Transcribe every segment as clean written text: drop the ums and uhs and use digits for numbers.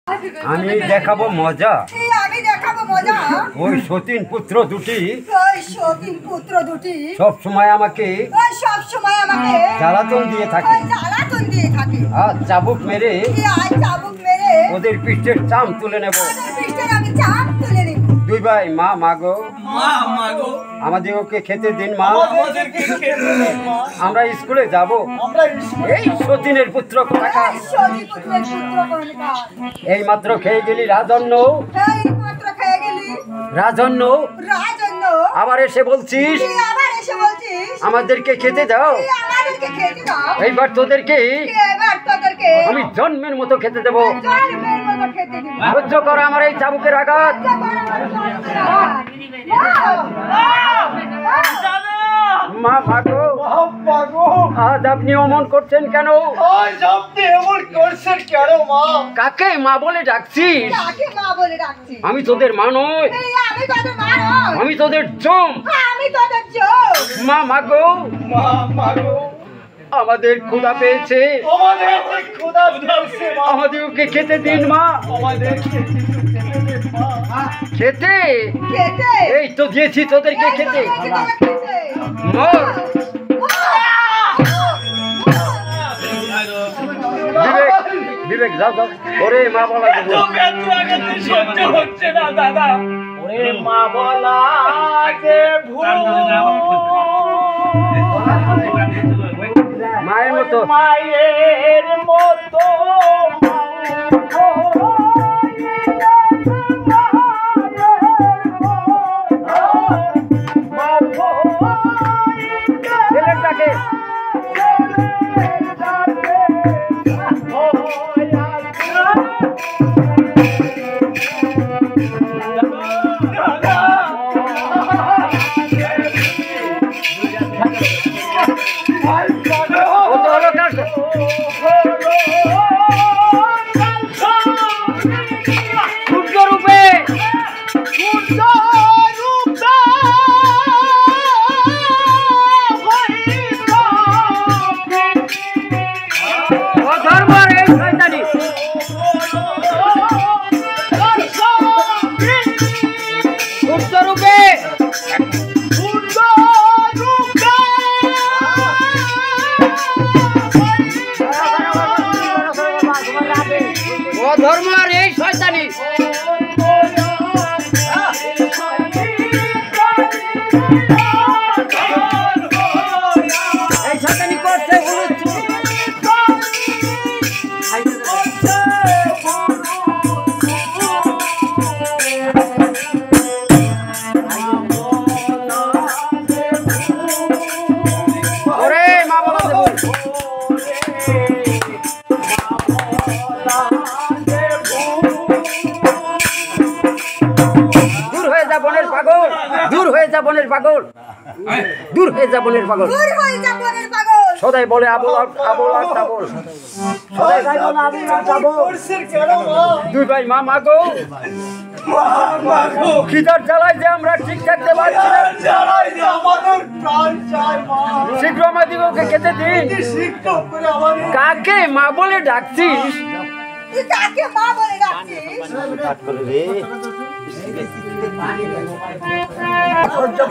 আমি দেখাবো মজা। আমি দেখাবো মজা। ওই সতীন পুত্র দুটি সব সময় আমাকে জ্বালাতন দিয়ে থাকে। আজ চাবুক মেরে ওদের পিঠের চাম তুলে নেব। দুই ভাই মা মাগো আমাদেরকে খেতে দিন মা, আমরা স্কুলে যাব। এই সতীনের পুত্র কোথাকার, এই মাত্র খেয়ে গেলি রাজন্য, রাজন্য আবার এসে বলছিস আমাদেরকে খেতে দাও। এইবার তোদেরকে আমি জন্মের মতো খেতে দেবো। সহ্য কর আমার এই চাবুকের আঘাত। মা ভাগো, আজ আপনি অমন করছেন কেন? কাকে মা বলে ডাকছিস? আমি তোদের মা নই, আমি তোদের জম। মা মাগো, আমাদের ক্ষুধা পেয়েছে, আমাদেরকে খেতে দিন মা। খেতে এই তো দিয়েছি তোদেরকে খেতে। বিবেক যাও যাও। ওরে মা বলা সহ্য হচ্ছে না দাদা। ওরে মা বলা যে মায়ের মতো, মায়ের মতো ছেলেটাকে ধর্ম আর এই শয়তানি। এই শয়তানি করছে ওরে মা বলা দেব। দূর হয়ে যা বনের পাগল, দূর হয়ে যা বনের পাগল, দূর হয়ে যা বনের পাগল। সদাই বলে আবল আবল আর তাবল, সদাই বলে আবল আর তাবল। দুই ভাই মা মাগো, খিদার জ্বালায় যে আমরা ঠিক থাকতে পারছি না। শীঘ্র আমাদেরকে খেতে দিন। কাকে মা বলে ডাকছিস?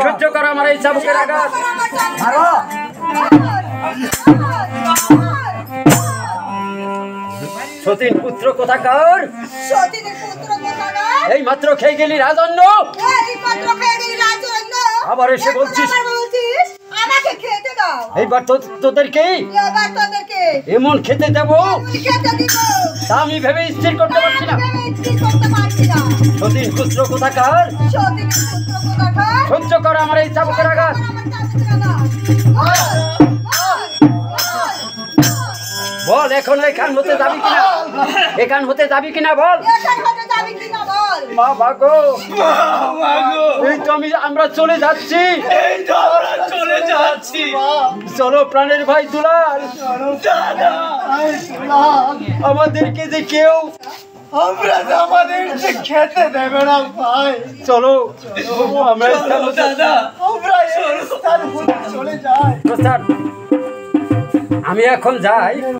সহ্য কর আমার এই চাবুকের আঘাত। সতীন পুত্র কোথাকার, এই মাত্র খেয়ে গেলি রাজন্য, আবার এসে বলছিস এইবার তোদেরকে এমন খেতে দেবো তা আমি ভেবে স্থির করতে পারছি না। সতীন পুত্র কোথাকার, সহ্য কর আমার এই চাবুকের আঘাত। বল এখন এখান হতে যাবি কিনা, এখান হতে যাবি কিনা বল। মা ভাগো, এই তো আমরা চলে যাচ্ছি, চলো প্রাণের ভাই দুলাল। আমাদেরকে যে কেউ আমাদের খেতে দেবে না ভাই। চলো আমরা চলে যাই। আমি এখন যাই।